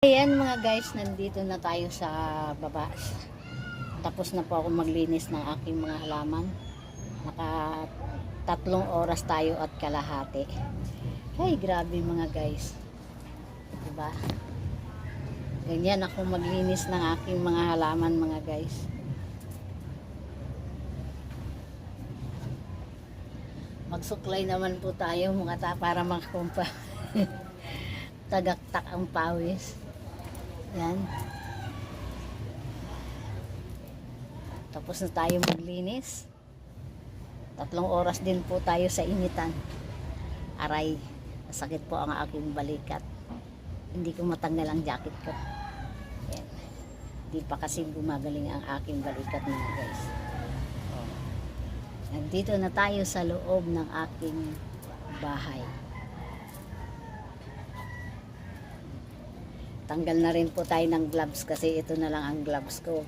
Ayan mga guys, nandito na tayo sa baba. Tapos na po ako maglinis ng aking mga halaman. Naka 3 oras tayo at kalahati. Ay, grabe mga guys. Diba? Ganyan ako maglinis ng aking mga halaman mga guys. Magsuklay naman po tayo mga para makakumpa. Tagaktak ang pawis. Yan. Tapos na tayo maglinis. 3 oras din po tayo sa initan. Aray, masakit po ang aking balikat. Hindi ko matanggal ang jacket ko. Yan. Hindi pa kasi gumagaling ang aking balikat mga guys. Oh. Nandito na tayo sa loob ng aking bahay. Tanggal na rin po tayo ng gloves kasi ito na lang ang gloves ko.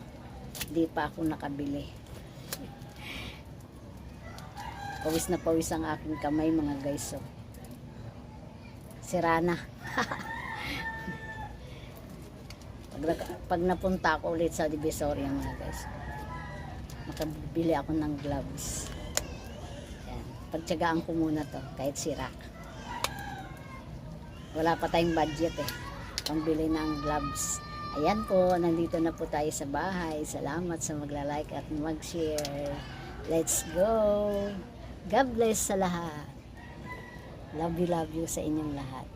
Hindi pa ako nakabili. Pawis na pawis ang aking kamay mga guys. So, sira na. Pag napunta ako ulit sa Divisoria mga guys, makabili ako ng gloves. Yan. Pagtsagaan ko muna to kahit sira. Wala pa tayong budget pambili ng gloves. Ayan po, nandito na po tayo sa bahay. Salamat sa magla-like at mag-share. Let's go! God bless sa lahat. Love you sa inyong lahat.